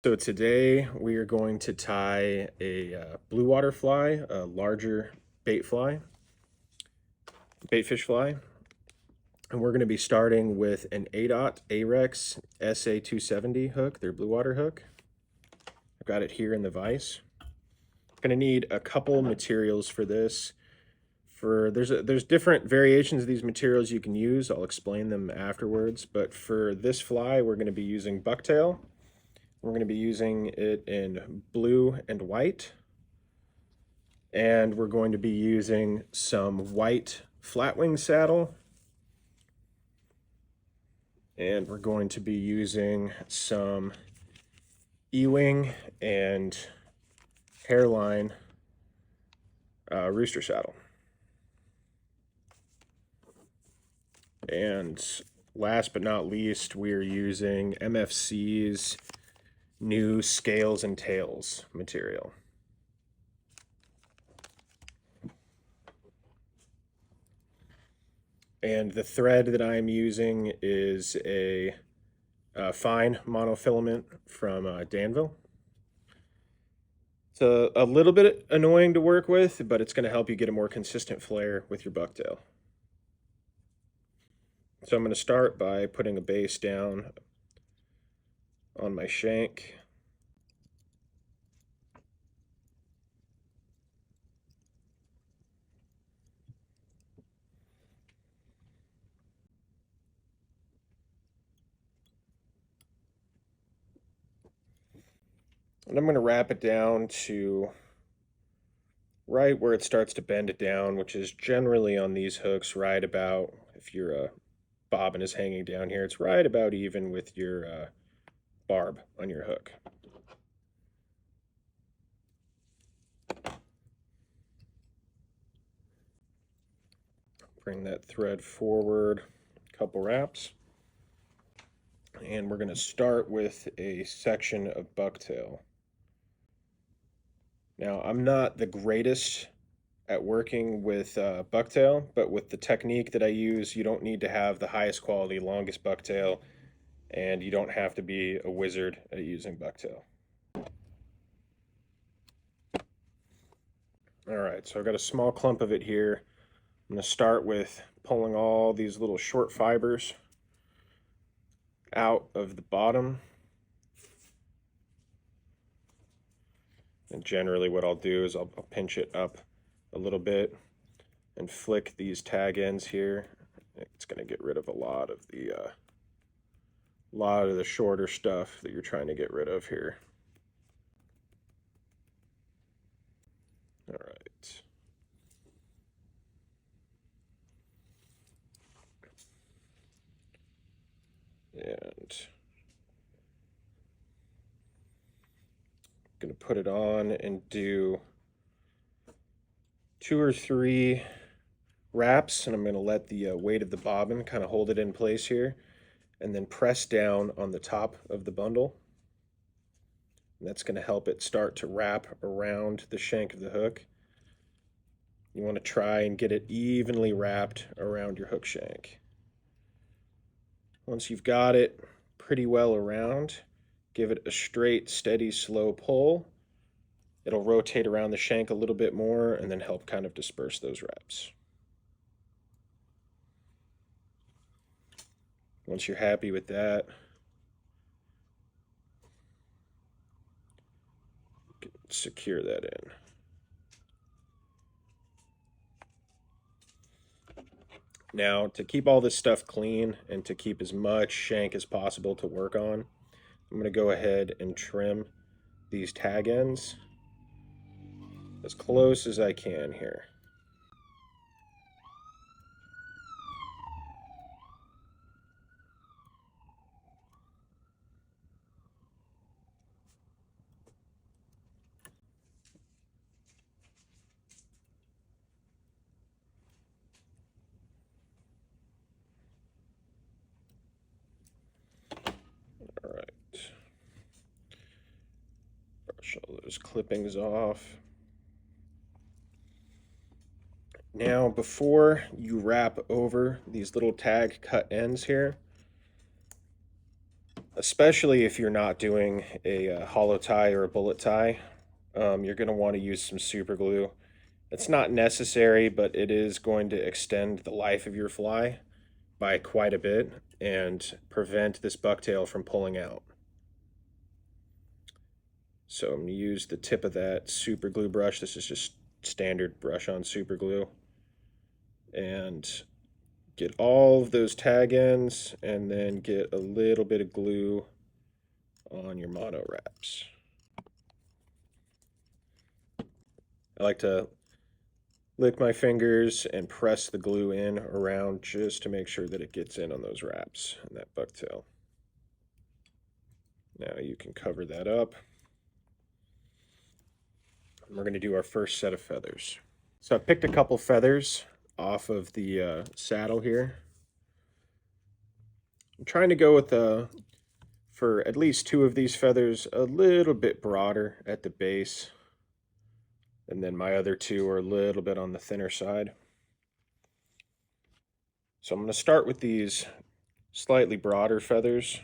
So today we are going to tie a blue water fly, a larger bait fish fly, and we're going to be starting with an ADOT Arex SA270 hook, their blue water hook. I've got it here in the vise. Going to need a couple materials for this. There's different variations of these materials you can use. I'll explain them afterwards, but for this fly, we're going to be using bucktail. We're going to be using it in blue and white. And we're going to be using some white flatwing saddle. And we're going to be using some E-wing and hairline rooster saddle. And last but not least, we're using MFC's new scales and tails material. And the thread that I'm using is a fine monofilament from Danville. It's a little bit annoying to work with, but it's going to help you get a more consistent flare with your bucktail. So I'm going to start by putting a base down on my shank. And I'm going to wrap it down to right where it starts to bend it down, which is generally on these hooks right about, if your bobbin is hanging down here, it's right about even with your barb on your hook. Bring that thread forward a couple wraps. And we're going to start with a section of bucktail. Now, I'm not the greatest at working with bucktail, but with the technique that I use, you don't need to have the highest quality, longest bucktail, and you don't have to be a wizard at using bucktail. All right, so I've got a small clump of it here. I'm going to start with pulling all these little short fibers out of the bottom. And generally what I'll do is I'll pinch it up a little bit and flick these tag ends here. It's going to get rid of a lot of the shorter stuff that you're trying to get rid of here. All right. And I'm going to put it on and do 2 or 3 wraps, and I'm going to let the weight of the bobbin kind of hold it in place here, and then press down on the top of the bundle. And that's going to help it start to wrap around the shank of the hook. You want to try and get it evenly wrapped around your hook shank. Once you've got it pretty well around, give it a straight, steady, slow pull. It'll rotate around the shank a little bit more and then help kind of disperse those wraps. Once you're happy with that, secure that in. Now, to keep all this stuff clean and to keep as much shank as possible to work on, I'm going to go ahead and trim these tag ends as close as I can here. All right. Brush all those clippings off. Now, before you wrap over these little tag cut ends here, especially if you're not doing a hollow tie or a bullet tie. You're going to want to use some super glue. It's not necessary, but it is going to extend the life of your fly by quite a bit and prevent this bucktail from pulling out. So I'm going to use the tip of that super glue brush. This is just standard brush on super glue. And get all of those tag ends and then get a little bit of glue on your mono wraps. I like to lick my fingers and press the glue in around just to make sure that it gets in on those wraps and that bucktail. Now you can cover that up. And we're going to do our first set of feathers. So I picked a couple feathers off of the saddle here. I'm trying to go with for at least two of these feathers, a little bit broader at the base. And then my other two are a little bit on the thinner side. So I'm going to start with these slightly broader feathers.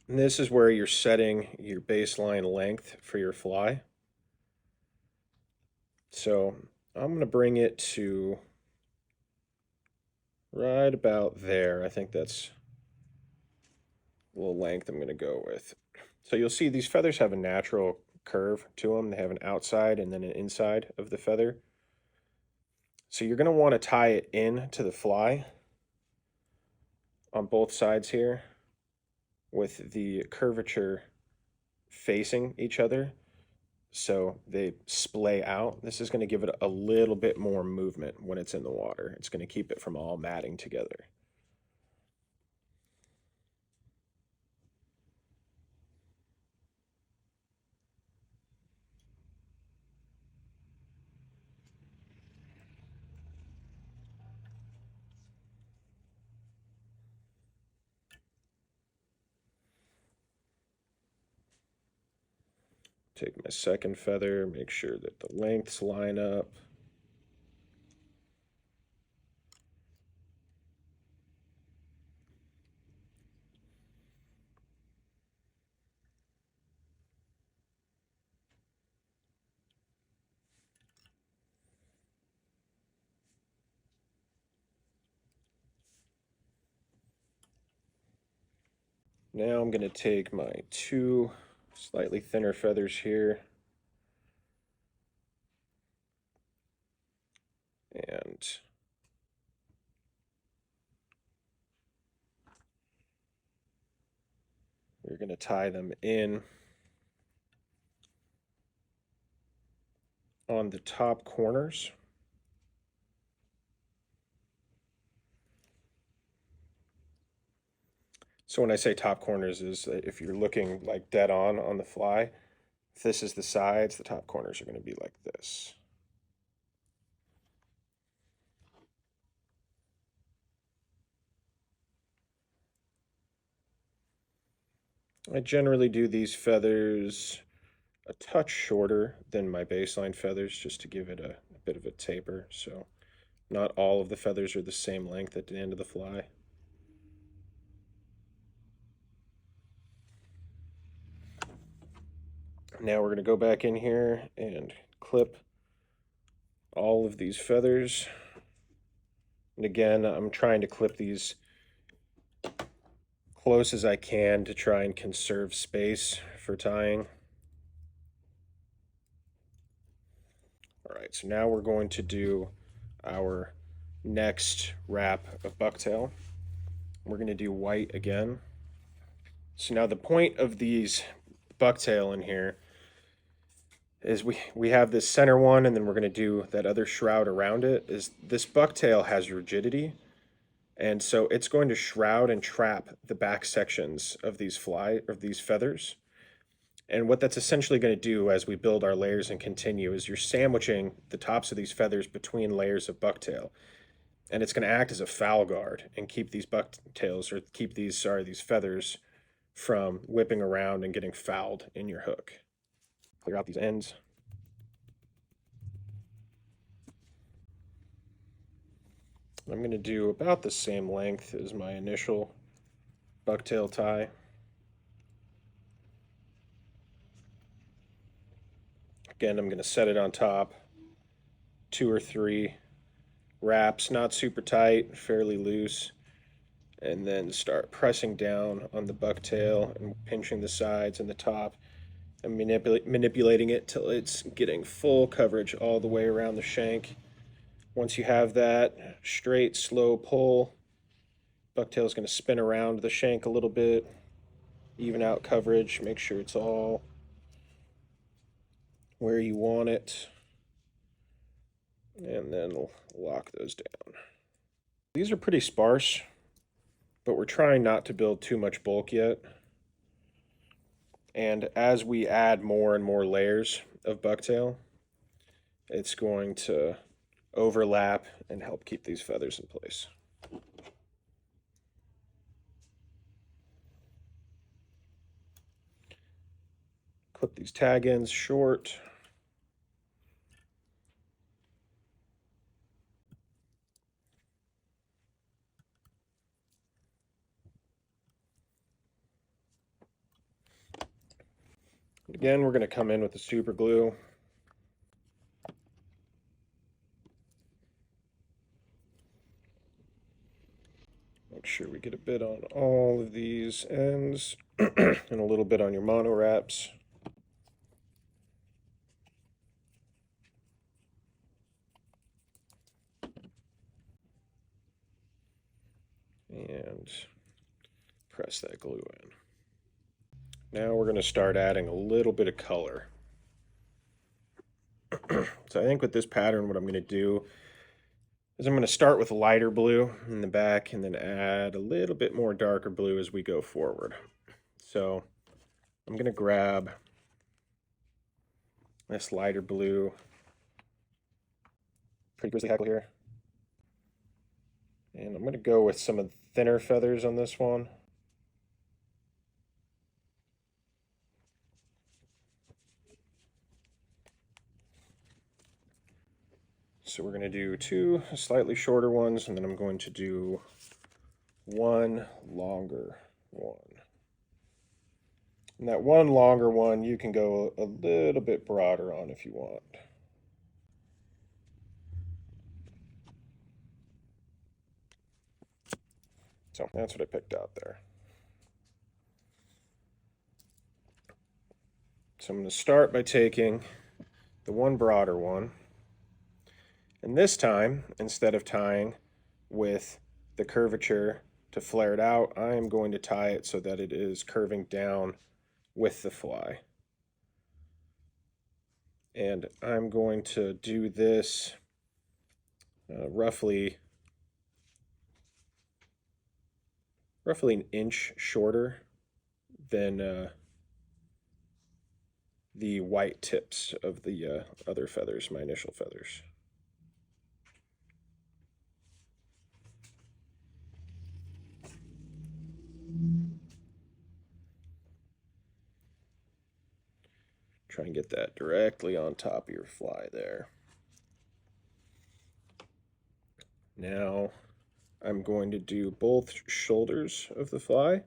And this is where you're setting your baseline length for your fly. So I'm going to bring it to right about there. I think that's a little length I'm going to go with. So you'll see these feathers have a natural curve to them. They have an outside and then an inside of the feather. So you're going to want to tie it in to the fly on both sides here with the curvature facing each other so they splay out. This is going to give it a little bit more movement when it's in the water. It's going to keep it from all matting together. Take my second feather, make sure that the lengths line up. Now I'm going to take my two slightly thinner feathers here and we're going to tie them in on the top corners. So when I say top corners is if you're looking like dead on the fly, if this is the sides, the top corners are going to be like this. I generally do these feathers a touch shorter than my baseline feathers just to give it a bit of a taper. So not all of the feathers are the same length at the end of the fly. Now we're going to go back in here and clip all of these feathers. And again, I'm trying to clip these close as I can to try and conserve space for tying. All right, so now we're going to do our next wrap of bucktail. We're going to do white again. So now the point of these bucktail in here is we have this center one and then we're going to do that other shroud around it. Is this bucktail has rigidity, and so it's going to shroud and trap the back sections of these feathers. And what that's essentially going to do as we build our layers and continue is you're sandwiching the tops of these feathers between layers of bucktail. And it's going to act as a foul guard and keep these bucktails, or keep these feathers from whipping around and getting fouled in your hook. Clear out these ends. I'm going to do about the same length as my initial bucktail tie. Again, I'm going to set it on top, 2 or 3 wraps, not super tight, fairly loose, and then start pressing down on the bucktail and pinching the sides and the top and manipulating it till it's getting full coverage all the way around the shank. Once you have that, straight, slow pull. Bucktail is going to spin around the shank a little bit, even out coverage, make sure it's all where you want it, and then lock those down. These are pretty sparse, but we're trying not to build too much bulk yet. And as we add more and more layers of bucktail, it's going to overlap and help keep these feathers in place. Clip these tag ends short. Again, we're going to come in with the super glue. Make sure we get a bit on all of these ends and a little bit on your mono wraps. And press that glue in. Now we're going to start adding a little bit of color. So I think with this pattern, what I'm going to do is I'm going to start with lighter blue in the back and then add a little bit more darker blue as we go forward. So I'm going to grab this lighter blue, pretty grizzly hackle here, and I'm going to go with some of the thinner feathers on this one. So we're going to do 2 slightly shorter ones, and then I'm going to do 1 longer one. And that 1 longer one, you can go a little bit broader on if you want. So that's what I picked out there. So I'm going to start by taking the 1 broader one. And this time, instead of tying with the curvature to flare it out, I am going to tie it so that it is curving down with the fly. And I'm going to do this roughly an inch shorter than the white tips of the other feathers, my initial feathers. Try and get that directly on top of your fly there. Now I'm going to do both shoulders of the fly,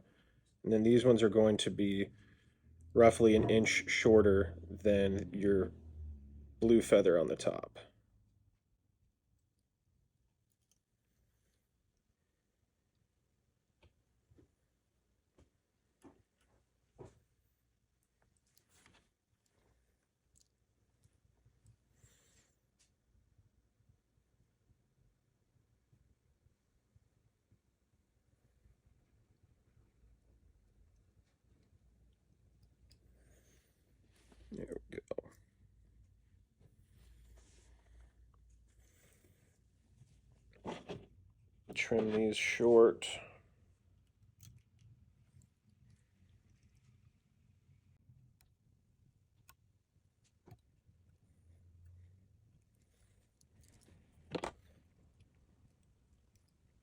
and then these ones are going to be roughly an inch shorter than your blue feather on the top. There we go. Trim these short.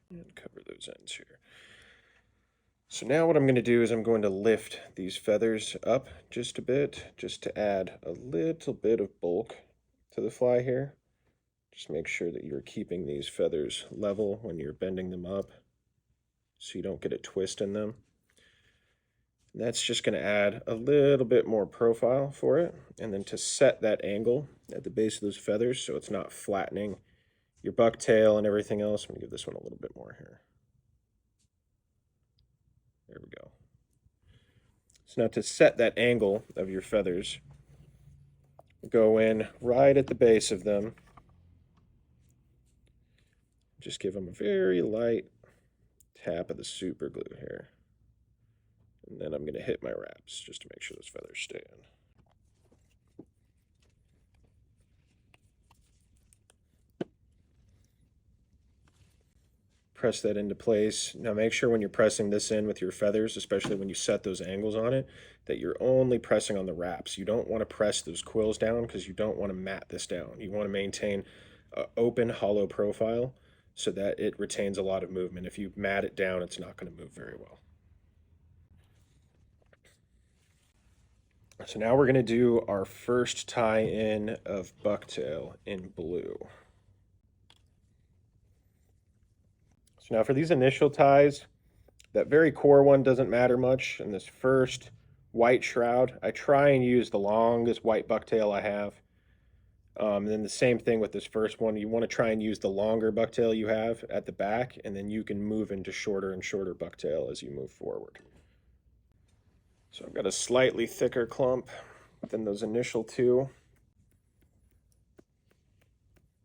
And cover those ends here. So now what I'm going to do is I'm going to lift these feathers up just a bit, just to add a little bit of bulk to the fly here. Just make sure that you're keeping these feathers level when you're bending them up so you don't get a twist in them. And that's just going to add a little bit more profile for it. And then to set that angle at the base of those feathers so it's not flattening your bucktail and everything else, I'm going to give this one a little bit more here. There we go. So now to set that angle of your feathers, go in right at the base of them. Just give them a very light tap of the super glue here. And then I'm going to hit my wraps just to make sure those feathers stay in. Press that into place. Now make sure when you're pressing this in with your feathers, especially when you set those angles on it, that you're only pressing on the wraps. You don't want to press those quills down because you don't want to mat this down. You want to maintain an open, hollow profile so that it retains a lot of movement. If you mat it down, it's not going to move very well. So now we're going to do our first tie-in of bucktail in blue. So now for these initial ties, that very core one doesn't matter much. In this first white shroud, I try and use the longest white bucktail I have. And then the same thing with this first one. You want to try and use the longer bucktail you have at the back, and then you can move into shorter and shorter bucktail as you move forward. So I've got a slightly thicker clump than those initial two.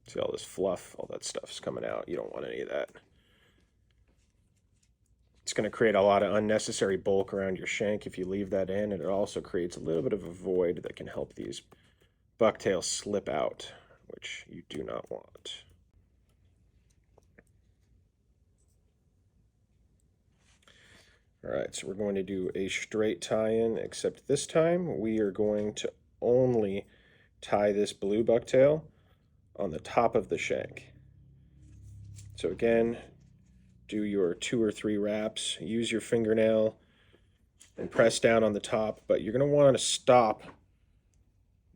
See all this fluff, all that stuff's coming out. You don't want any of that. It's going to create a lot of unnecessary bulk around your shank if you leave that in, and it also creates a little bit of a void that can help these bucktails slip out, which you do not want. All right, so we're going to do a straight tie-in, except this time we are going to only tie this blue bucktail on the top of the shank. So again, do your 2 or 3 wraps, use your fingernail and press down on the top, but you're going to want to stop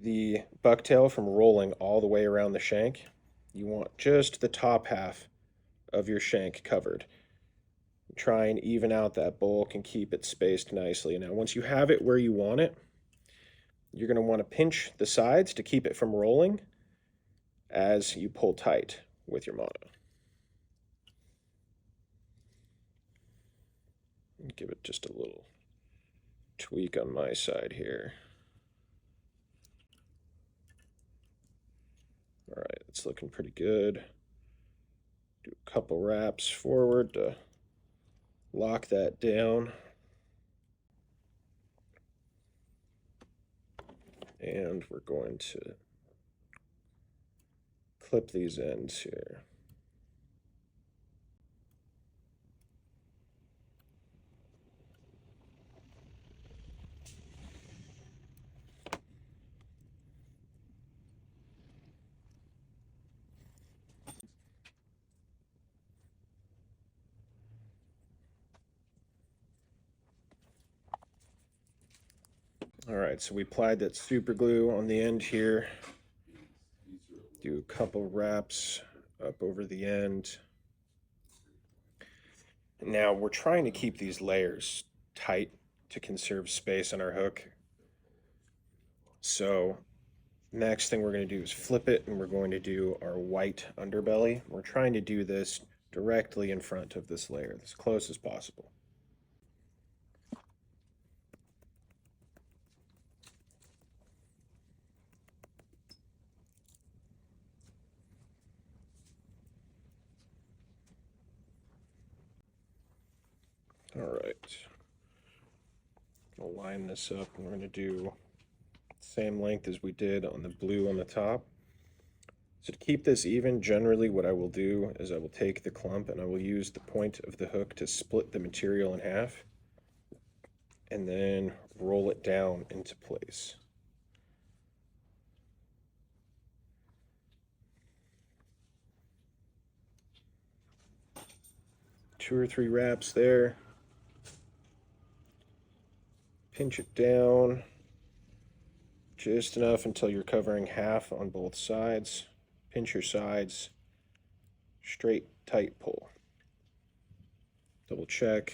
the bucktail from rolling all the way around the shank. You want just the top half of your shank covered. Try and even out that bulk and keep it spaced nicely. Now, once you have it where you want it, you're going to want to pinch the sides to keep it from rolling as you pull tight with your mono. Give it just a little tweak on my side here. All right, it's looking pretty good. Do a couple wraps forward to lock that down. And we're going to clip these ends here. All right, so we applied that super glue on the end here. Do a couple wraps up over the end. Now we're trying to keep these layers tight to conserve space on our hook. So next thing we're going to do is flip it, and we're going to do our white underbelly. We're trying to do this directly in front of this layer, as close as possible. All right, I'll line this up, and we're going to do the same length as we did on the blue on the top. So to keep this even, generally what I will do is I will take the clump and I will use the point of the hook to split the material in half and then roll it down into place. Two or three wraps there. Pinch it down just enough until you're covering half on both sides. Pinch your sides, straight, tight pull. Double check.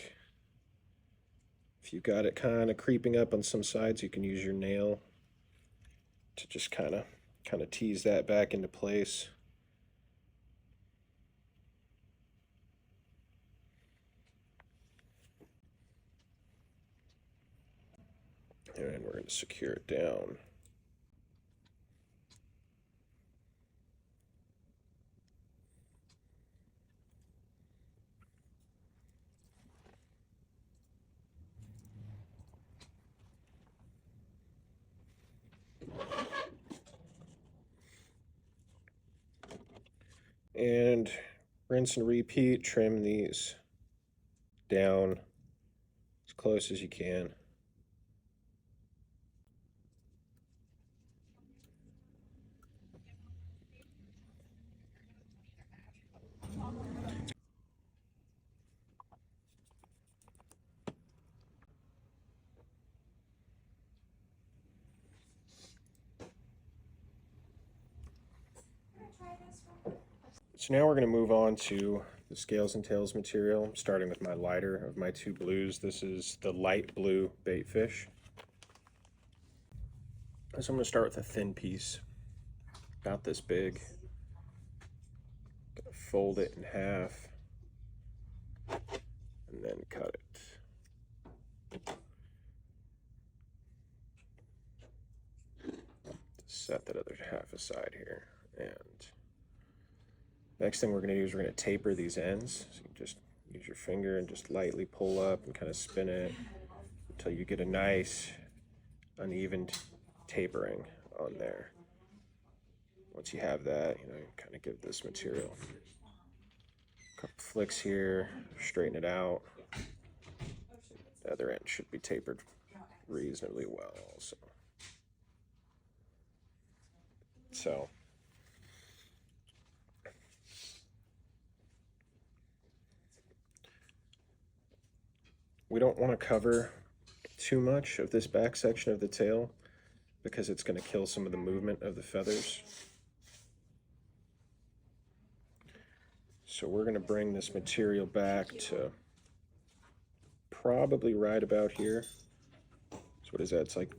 If you've got it kind of creeping up on some sides, you can use your nail to just kind of tease that back into place. And we're going to secure it down. And rinse and repeat, trim these down as close as you can. So now we're going to move on to the scales and tails material, starting with my lighter of my two blues. This is the light blue bait fish. So I'm going to start with a thin piece, about this big. Gonna fold it in half and then cut it. Set that other half aside here. And next thing we're going to do is we're going to taper these ends. So you just use your finger and just lightly pull up and kind of spin it until you get a nice uneven tapering on there. Once you have that, you kind of give this material a couple flicks here, straighten it out. The other end should be tapered reasonably well also. So we don't want to cover too much of this back section of the tail because it's going to kill some of the movement of the feathers. So we're going to bring this material back to probably right about here. So what is that? It's like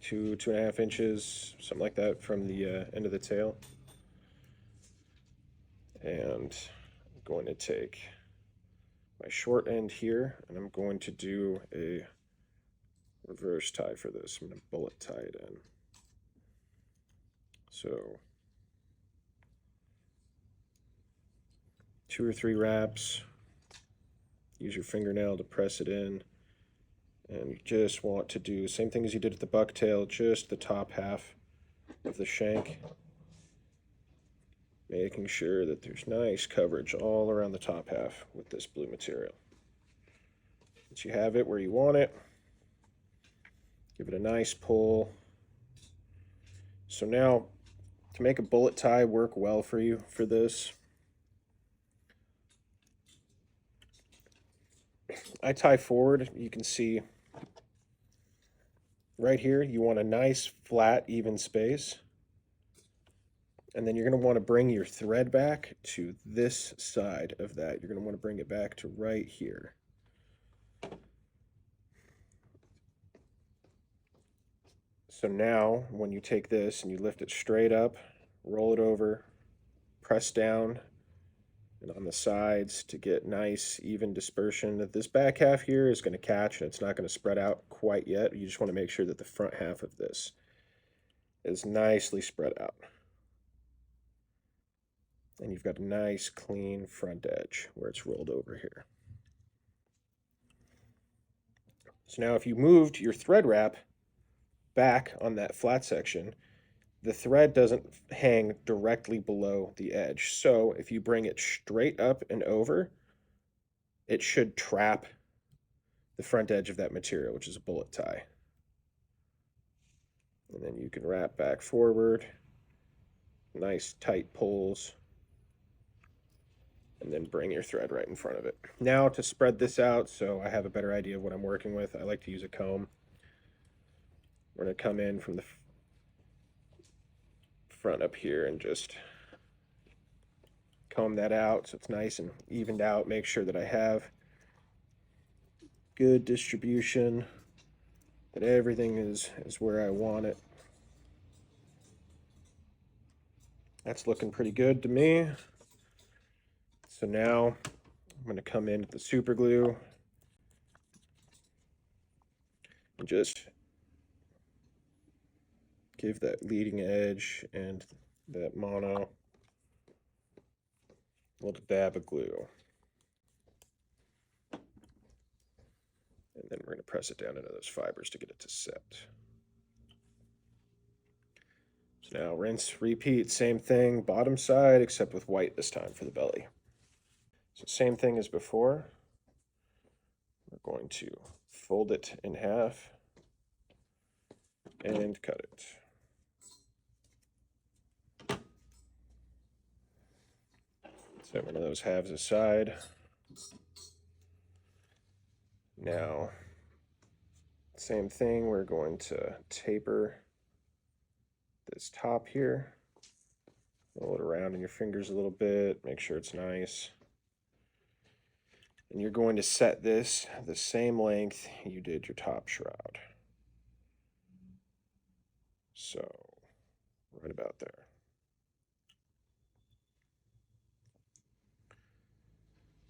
2.5 inches, something like that, from the end of the tail. And I'm going to take my short end here, and I'm going to do a reverse tie for this. I'm going to bullet tie it in. So 2 or 3 wraps. Use your fingernail to press it in. And you just want to do the same thing as you did at the bucktail, just the top half of the shank. Making sure that there's nice coverage all around the top half with this blue material. Once you have it where you want it, give it a nice pull. So now, to make a bullet tie work well for you for this, I tie forward. You can see right here, you want a nice, flat, even space. And then you're going to want to bring your thread back to this side of that. You're going to want to bring it back to right here. So now, when you take this and you lift it straight up, roll it over, press down, and on the sides to get nice, even dispersion. This back half here is going to catch, and it's not going to spread out quite yet. You just want to make sure that the front half of this is nicely spread out. And you've got a nice, clean front edge where it's rolled over here. So now if you moved your thread wrap back on that flat section, the thread doesn't hang directly below the edge. So if you bring it straight up and over, it should trap the front edge of that material, which is a bullet tie. And then you can wrap back forward, nice tight pulls, and then bring your thread right in front of it. Now to spread this out so I have a better idea of what I'm working with, I like to use a comb. We're going to come in from the front up here and just comb that out so it's nice and evened out. Make sure that I have good distribution, that everything is where I want it. That's looking pretty good to me. So now I'm going to come in with the super glue and just give that leading edge and that mono a little dab of glue. And then we're going to press it down into those fibers to get it to set. So now rinse, repeat, same thing, bottom side, except with white this time for the belly. So same thing as before. We're going to fold it in half and cut it. Set one of those halves aside. Now, same thing, we're going to taper this top here. Roll it around in your fingers a little bit, make sure it's nice. And you're going to set this the same length you did your top shroud. So, right about there.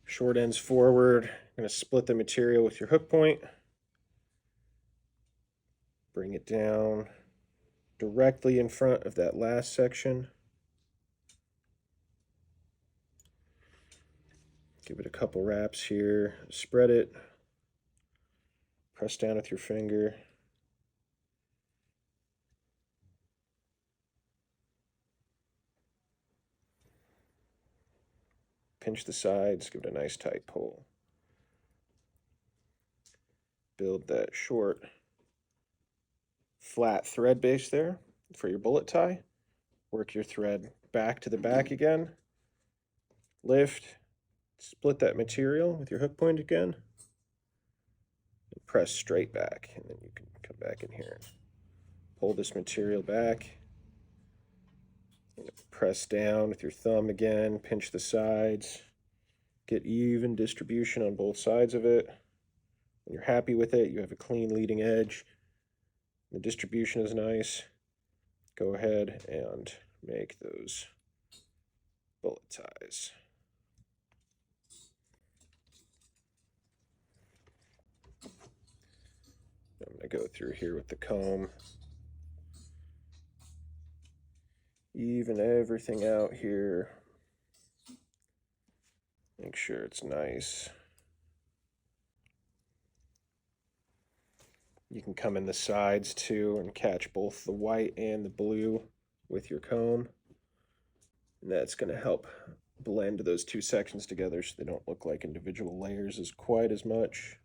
Short ends forward. You're going to split the material with your hook point. Bring it down directly in front of that last section. Give it a couple wraps here. Spread it. Press down with your finger. Pinch the sides, give it a nice tight pull. Build that short, flat thread base there for your bullet tie. Work your thread back to the back again. Lift, split that material with your hook point again. And press straight back, and then you can come back in here and pull this material back. And press down with your thumb again, pinch the sides. Get even distribution on both sides of it. When you're happy with it, you have a clean leading edge. The distribution is nice. Go ahead and make those bullet ties. I'm going to go through here with the comb. Even everything out here. Make sure it's nice. You can come in the sides too and catch both the white and the blue with your comb. And that's going to help blend those two sections together so they don't look like individual layers as quite as much.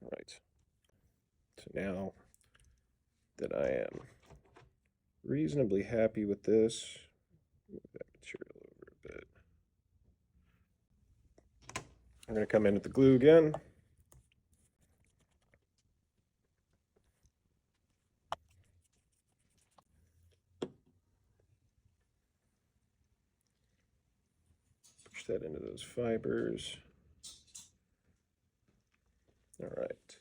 All right. So now that I am reasonably happy with this, move that material over a bit. I'm going to come in with the glue again. Push that into those fibers. All right.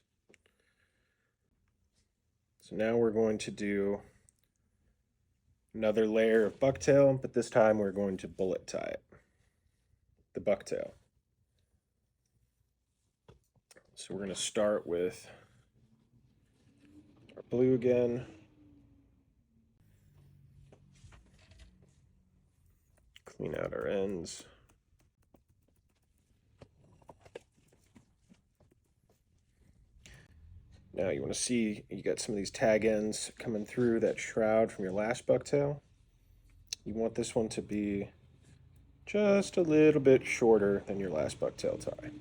So now we're going to do another layer of bucktail, but this time we're going to bullet tie it, the bucktail. So we're going to start with our blue again. Clean out our ends. Now you want to see you got some of these tag ends coming through that shroud from your last bucktail. You want this one to be just a little bit shorter than your last bucktail tie.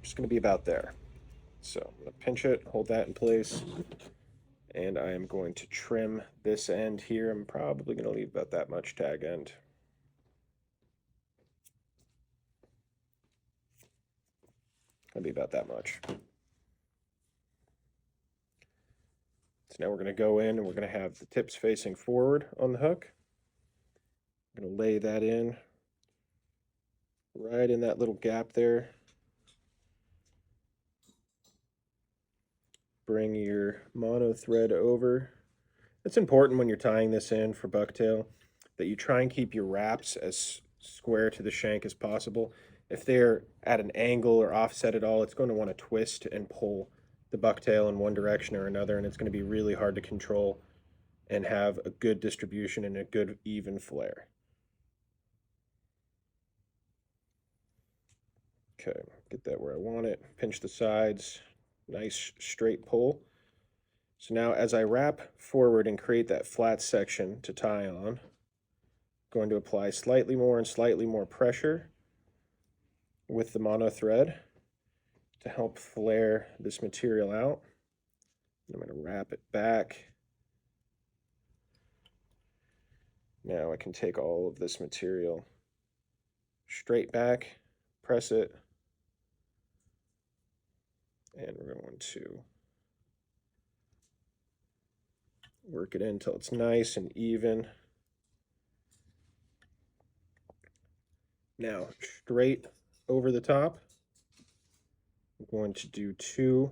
Just going to be about there. So I'm going to pinch it, hold that in place, and I am going to trim this end here. I'm probably going to leave about that much tag end. Going to be about that much. So now we're going to go in and we're going to have the tips facing forward on the hook. I'm going to lay that in right in that little gap there. Bring your mono thread over. It's important when you're tying this in for bucktail that you try and keep your wraps as square to the shank as possible. If they're at an angle or offset at all, it's going to want to twist and pull the bucktail in one direction or another, and it's going to be really hard to control and have a good distribution and a good even flare. Okay, get that where I want it. Pinch the sides, nice straight pull. So now as I wrap forward and create that flat section to tie on, I'm going to apply slightly more and slightly more pressure with the mono thread to help flare this material out. I'm going to wrap it back. Now I can take all of this material straight back, press it, and we're going to work it in until it's nice and even. Now, straight over the top, I'm going to do 2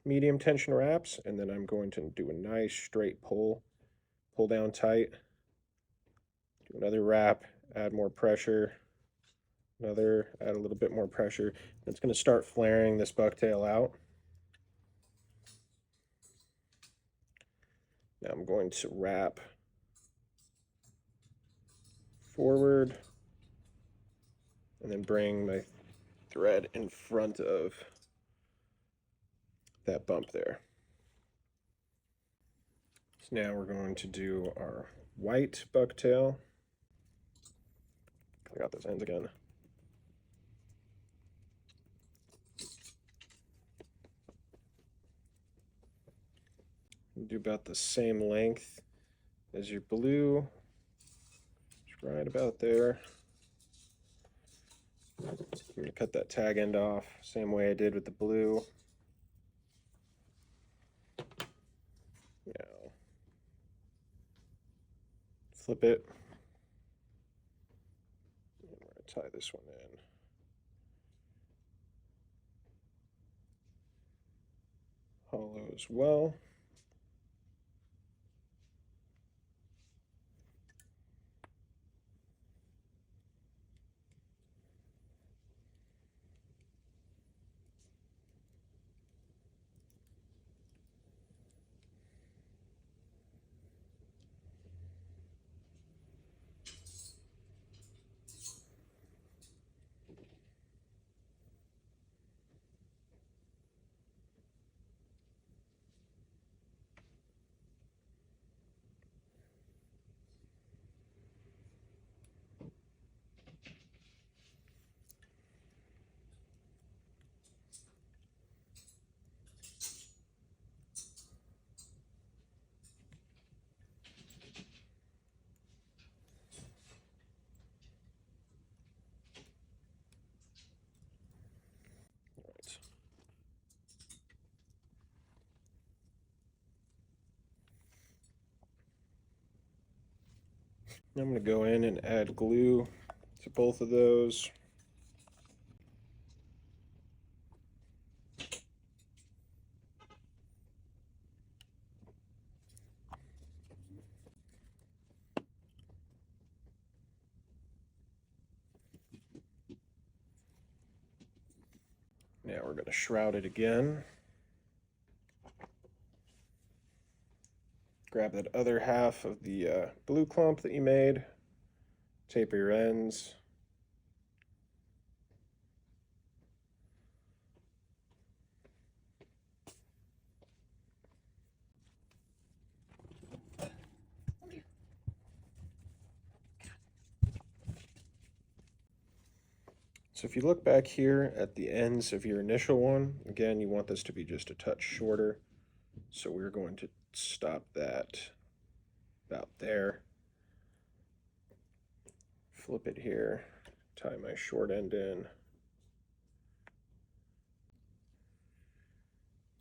medium tension wraps, and then I'm going to do a nice straight pull down tight, do another wrap, add more pressure, another, add a little bit more pressure. It's going to start flaring this bucktail out. Now I'm going to wrap forward and then bring my thread in front of that bump there. So now we're going to do our white bucktail. I got those ends again. Do about the same length as your blue, just right about there. I'm going to cut that tag end off, same way I did with the blue. Now, flip it. I'm going to tie this one in. Hollow as well. I'm going to go in and add glue to both of those. Now we're going to shroud it again. Grab that other half of the blue clump that you made, taper your ends. So if you look back here at the ends of your initial one, again, you want this to be just a touch shorter. So we're going to stop that about there. Flip it here, tie my short end in.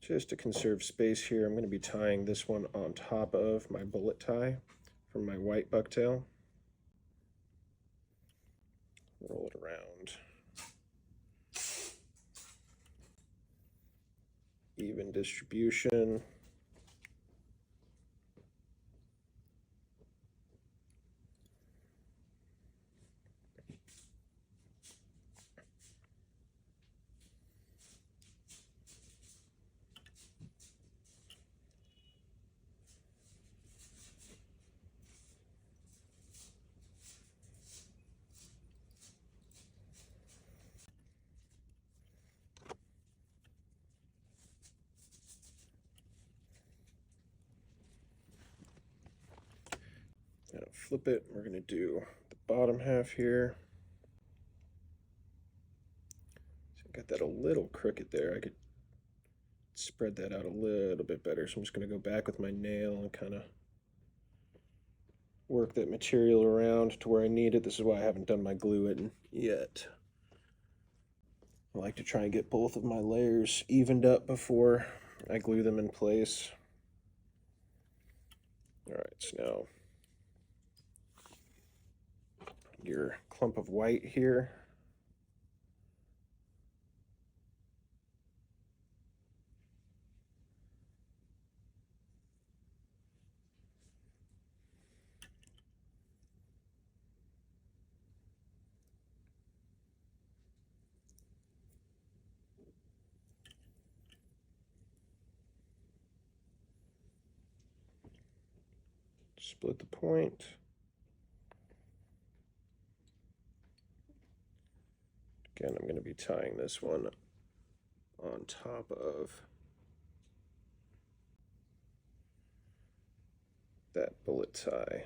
Just to conserve space here, I'm going to be tying this one on top of my bullet tie from my white bucktail. Roll it around. even distribution. Now flip it, we're going to do the bottom half here. So I got that a little crooked there. I could spread that out a little bit better. So I'm just going to go back with my nail and kind of work that material around to where I need it. This is why I haven't done my gluing yet. I like to try and get both of my layers evened up before I glue them in place. All right, so now your clump of white here. Split the point. Again, I'm going to be tying this one on top of that bullet tie.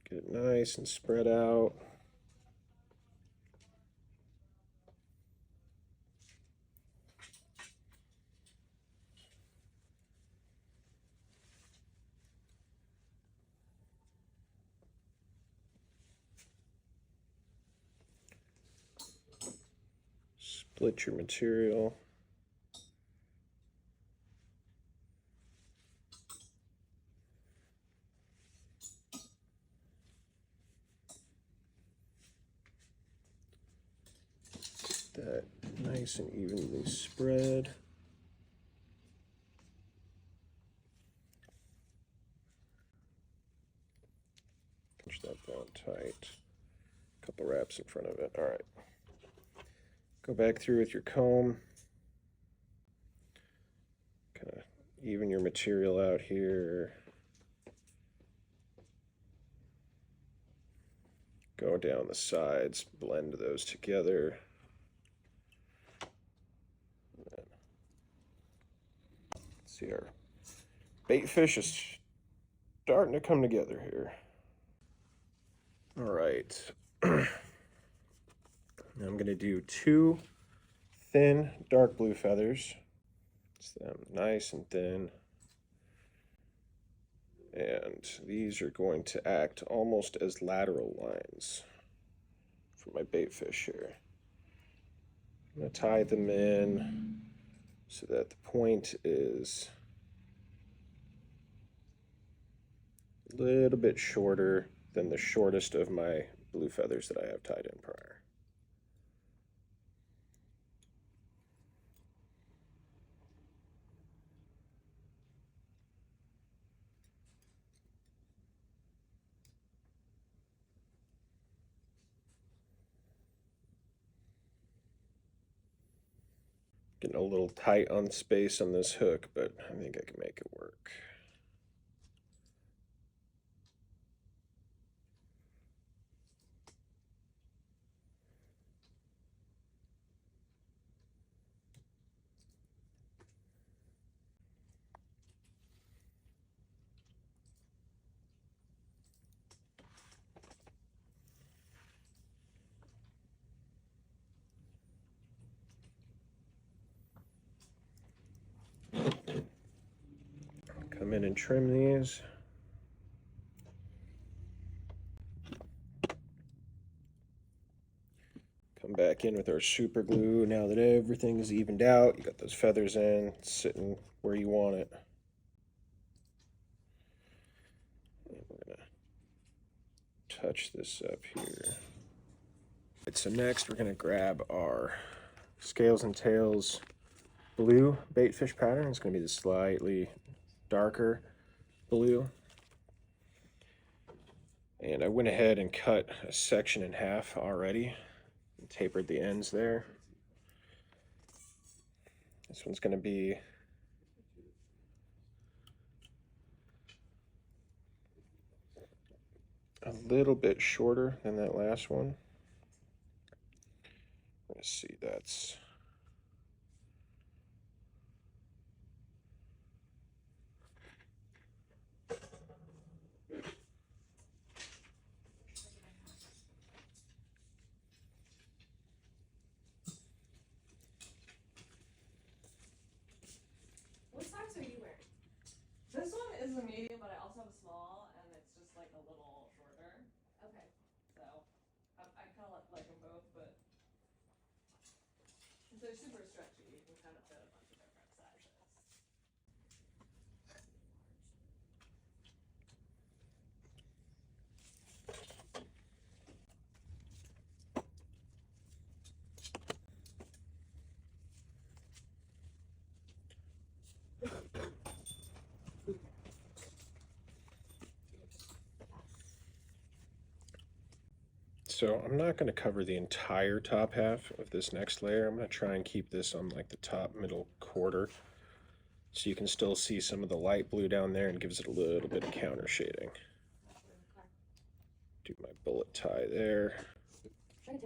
Get it nice and spread out. Split your material. That nice and evenly spread. Pinch that down tight. A couple wraps in front of it. All right. Go back through with your comb. Kind of even your material out here. Go down the sides, blend those together. See, our bait fish is starting to come together here. All right. Now I'm going to do 2 thin dark blue feathers. It's them nice and thin. And these are going to act almost as lateral lines for my bait fish here. I'm going to tie them in so that the point is a little bit shorter than the shortest of my blue feathers that I have tied in prior. Getting a little tight on space on this hook, but I think I can make it work. Come in and trim these. Come back in with our super glue now that everything is evened out. You got those feathers in, sitting where you want it. And we're gonna touch this up here. Right, so next we're gonna grab our scales and tails blue bait fish pattern. It's going to be the slightly darker blue. And I went ahead and cut a section in half already and tapered the ends there. This one's going to be a little bit shorter than that last one. Let's see, that's what size are you wearing? This one is a medium, but I also have a small, and it's just like a little shorter. Okay. So I kind of like them both, but since they're super stretchy, you can kind of fit a bunch of different sizes. so I'm not going to cover the entire top half of this next layer. I'm going to try and keep this on like the top middle quarter so you can still see some of the light blue down there and gives it a little bit of counter shading. Do my bullet tie there. I'm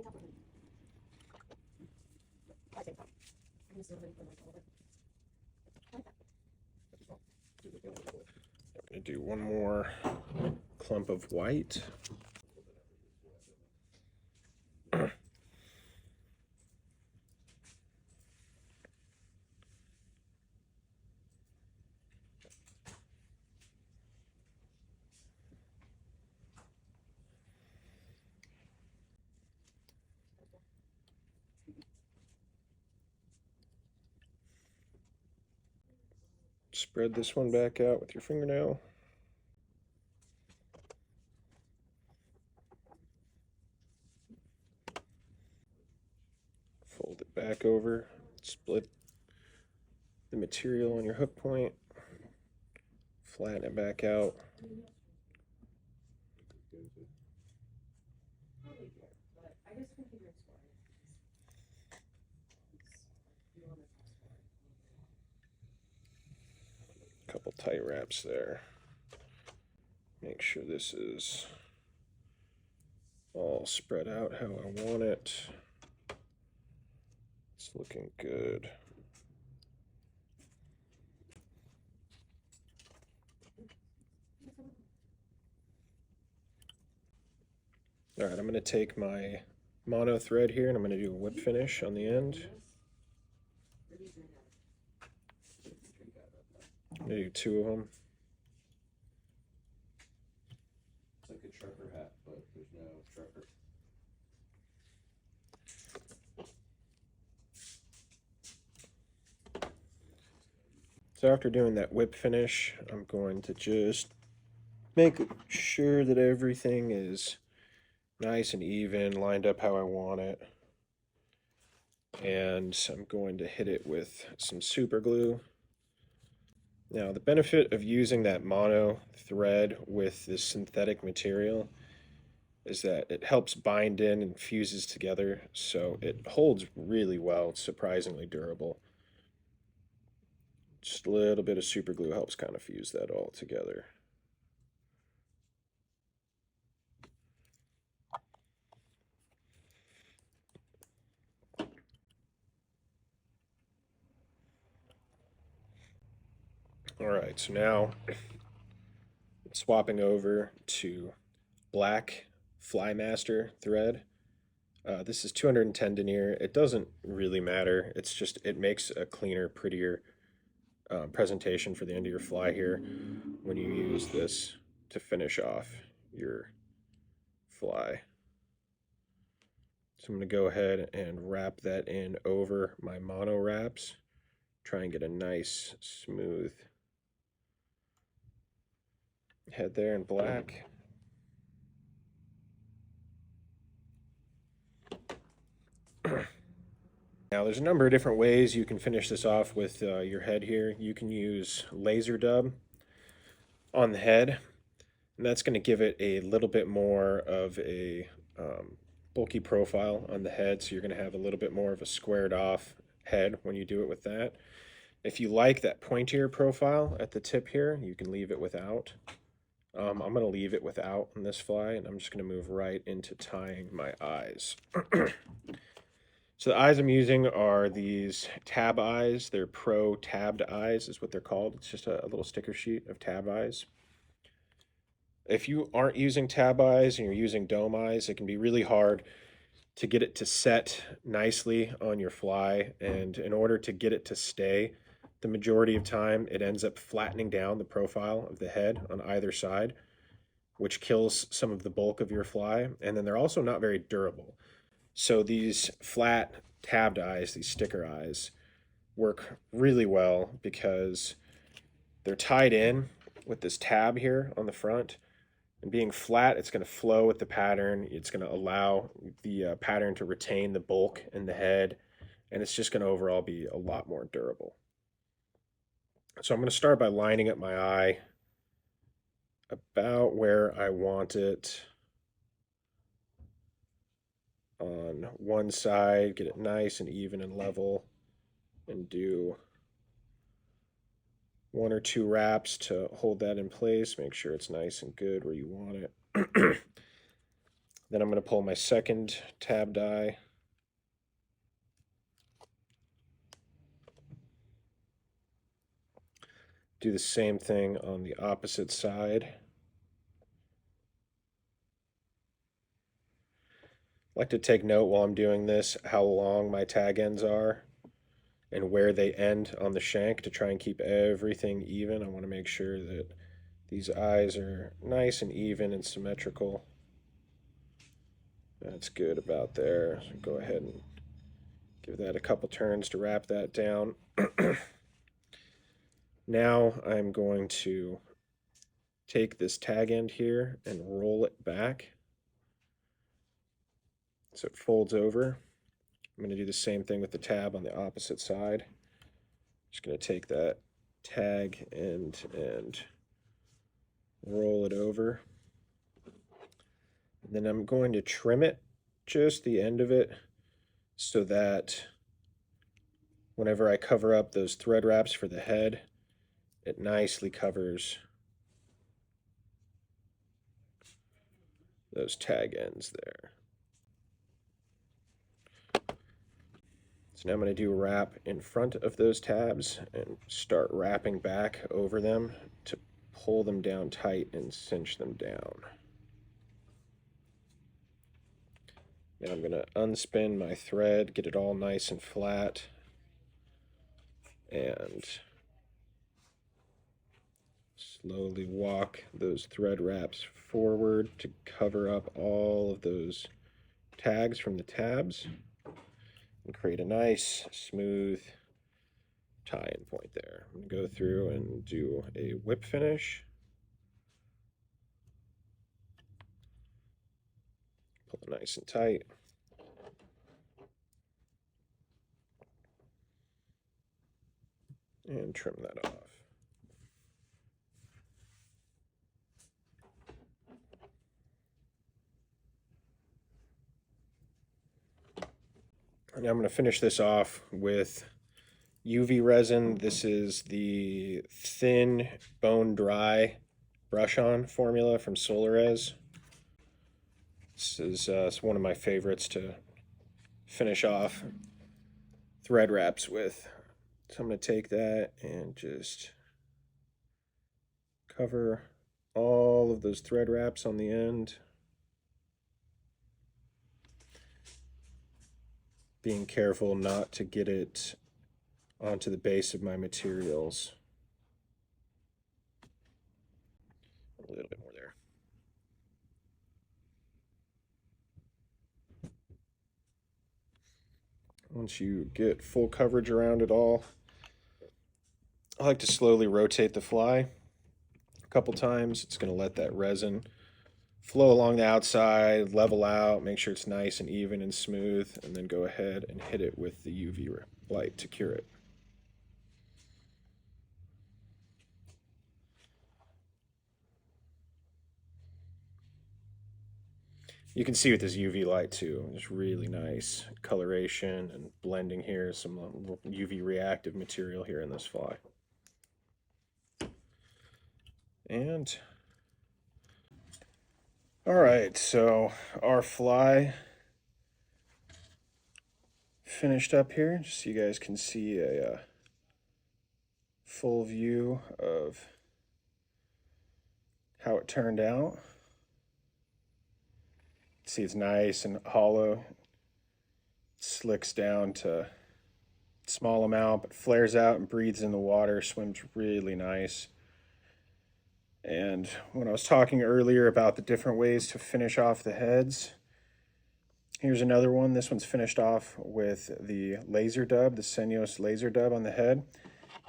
going to do one more clump of white. Spread this one back out with your fingernail. Fold it back over, split the material on your hook point, flatten it back out. Couple tight wraps there. Make sure this is all spread out how I want it. It's looking good. All right, I'm going to take my mono thread here and I'm going to do a whip finish on the end. I'm going to do 2 of them. It's like a trucker hat, but there's no trucker. So after doing that whip finish, I'm going to just make sure that everything is nice and even, lined up how I want it. And I'm going to hit it with some super glue. Now, the benefit of using that mono thread with this synthetic material is that it helps bind in and fuses together, so it holds really well. It's surprisingly durable. Just a little bit of super glue helps kind of fuse that all together. All right, so now swapping over to black Flymaster thread. This is 210 denier. It doesn't really matter. It's just, it makes a cleaner, prettier presentation for the end of your fly here when you use this to finish off your fly. So I'm going to go ahead and wrap that in over my mono wraps. Try and get a nice, smooth head there in black. Now there's a number of different ways you can finish this off with your head here. You can use laser dub on the head, and that's going to give it a little bit more of a bulky profile on the head, so you're going to have a little bit more of a squared off head when you do it with that. If you like that pointier profile at the tip here, you can leave it without. I'm going to leave it without on this fly, and I'm just going to move right into tying my eyes. So the eyes I'm using are these tab eyes. They're Pro tabbed eyes is what they're called. It's just a little sticker sheet of tab eyes. If you aren't using tab eyes and you're using dome eyes, it can be really hard to get it to set nicely on your fly. And in order to get it to stay, the majority of time it ends up flattening down the profile of the head on either side, which kills some of the bulk of your fly. And then they're also not very durable. So these flat tabbed eyes, these sticker eyes, work really well because they're tied in with this tab here on the front. And being flat, it's going to flow with the pattern. It's going to allow the pattern to retain the bulk in the head. And it's just going to overall be a lot more durable. So I'm going to start by lining up my eye about where I want it on one side, get it nice and even and level, and do 1 or 2 wraps to hold that in place. Make sure it's nice and good where you want it. Then I'm going to pull my second tabbed eye. Do the same thing on the opposite side. I like to take note while I'm doing this how long my tag ends are and where they end on the shank to try and keep everything even. I want to make sure that these eyes are nice and even and symmetrical. That's good about there. So go ahead and give that a couple turns to wrap that down. Now I'm going to take this tag end here and roll it back so it folds over. I'm going to do the same thing with the tab on the opposite side. Just going to take that tag end and roll it over. And then I'm going to trim it, just the end of it, so that whenever I cover up those thread wraps for the head, it nicely covers those tag ends there. So now I'm going to do a wrap in front of those tabs and start wrapping back over them to pull them down tight and cinch them down. Now I'm going to unspin my thread, get it all nice and flat, and slowly walk those thread wraps forward to cover up all of those tags from the tabs and create a nice, smooth tie-in point there. I'm going to go through and do a whip finish. Pull it nice and tight. And trim that off. And I'm going to finish this off with UV resin. This is the thin, bone dry brush on formula from Solarez. This is one of my favorites to finish off thread wraps with. So I'm going to take that and just cover all of those thread wraps on the end. Being careful not to get it onto the base of my materials. A little bit more there. Once you get full coverage around it all, I like to slowly rotate the fly a couple times. It's going to let that resin flow along the outside, level out, make sure it's nice and even and smooth, and then go ahead and hit it with the UV light to cure it. You can see with this UV light too, it's really nice coloration and blending here, some UV reactive material here in this fly. And all right, so our fly finished up here, just so you guys can see a full view of how it turned out. See, it's nice and hollow. It slicks down to a small amount, but flares out and breathes in the water, swims really nice. And when I was talking earlier about the different ways to finish off the heads, here's another one. This one's finished off with the laser dub, the Senyos laser dub on the head.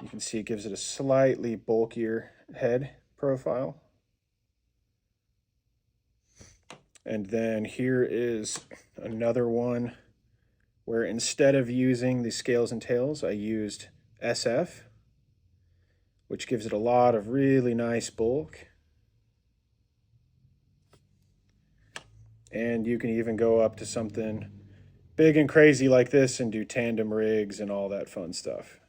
You can see it gives it a slightly bulkier head profile. And then here is another one where instead of using the scales and tails, I used SF, which gives it a lot of really nice bulk. And you can even go up to something big and crazy like this and do tandem rigs and all that fun stuff.